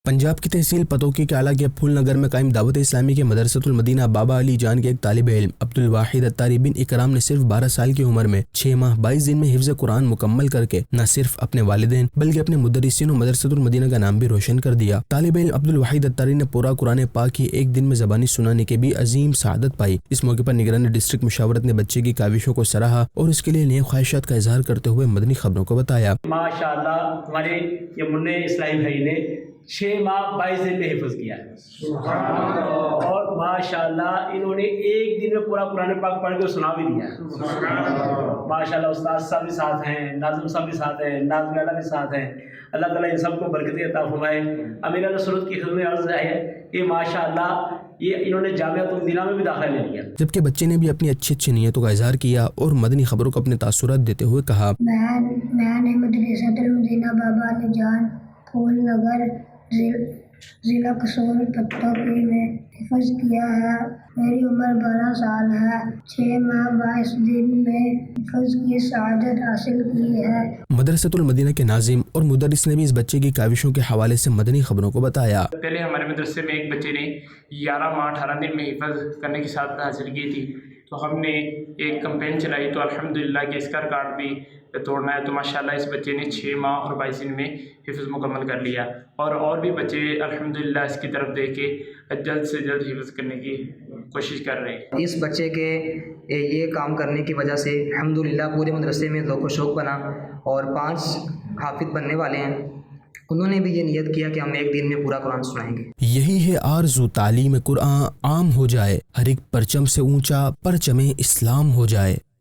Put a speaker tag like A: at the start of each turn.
A: پنجاب کی تحصیل پتوکی کے علاقے پھول نگر میں قائم دعوت اسلامی کے مدرسۃ المدینہ بابا علی جان کے ایک طالب علم عبدالواحد اتاری بن اکرام نے صرف 12 سال کی عمر میں 6 ماہ 22 دن میں حفظ قرآن مکمل کر کے نہ صرف اپنے والدین بلکہ اپنے مدرسین و مدرسۃ المدینہ کا نام بھی روشن کر دیا۔ طالب علم عبدالواحد اتاری نے پورا قرآن پاک ہی ایک دن میں زبانی سنانے کے بھی عظیم سعادت پائی۔ اس موقع پر نگران ڈسٹرکٹ مشاورت نے بچے کی کاوشوں کو سراہا اور اس کے لیے نیک خواہشات کا اظہار کرتے ہوئے مدنی خبروں کو بتایا۔
B: ماشاءاللہ ہمارے یہ منع اسلامی بھائی نے 6 ماہ 22 دن میں حفظ کیا ہے اور ماشاءاللہ انہوں نے ایک دن میں پورا قرآن پاک پڑھ کے سنا بھی دیا ہے۔ ماشاءاللہ استاد صاحب بھی ساتھ ہیں، ناظم صاحب بھی ساتھ ہیں، ناظم والا بھی ساتھ ہیں۔ اللہ تعالیٰ ان سب کو برکتیں عطا فرمائے۔ امیر علیہ سنت کی خدمت عرض ہے کہ ماشاءاللہ یہ انہوں نے جامعۃ المدینہ میں بھی داخلہ لے لیا۔
A: جبکہ بچے نے بھی اپنی اچھی نیتوں کا اظہار کیا اور مدنی خبروں کو اپنے تاثرات دیتے ہوئے کہا،
C: میں نے مدرسۃ المدینہ بابا علی جان پھول نگر ضلع قصور پتوکی میں حفظ کیا ہے۔ میری عمر 12 سال ہے۔ 6 ماہ 22 دن میں حفظ کی سعادت حاصل کی ہے۔
A: مدرسۃ المدینہ کے ناظم اور مدرس نے بھی اس بچے کی کاوشوں کے حوالے سے مدنی خبروں کو بتایا۔
D: پہلے ہمارے مدرسے میں ایک بچے نے 11 ماہ 18 دن میں حفظ کرنے کی سعادت حاصل کی تھی، تو ہم نے ایک کمپین چلائی تو الحمدللہ کہ اس کا ریکارڈ بھی توڑنا ہے، تو ماشاءاللہ اس بچے نے 6 ماہ اور 22 دن میں حفظ مکمل کر لیا اور بھی بچے الحمدللہ اس کی طرف دیکھ کے جلد سے جلد حفظ کرنے کی کوشش کر رہے ہیں۔
E: اس بچے کے یہ کام کرنے کی وجہ سے الحمدللہ پورے مدرسے میں ذوق و شوق بنا اور 5 حافظ بننے والے ہیں۔ انہوں نے بھی یہ نیت کیا کہ ہم ایک دن میں پورا قرآن سنائیں گے۔
A: یہی ہے آرزو تعلیم قرآن عام ہو جائے، ہر ایک پرچم سے اونچا پرچم اسلام ہو جائے۔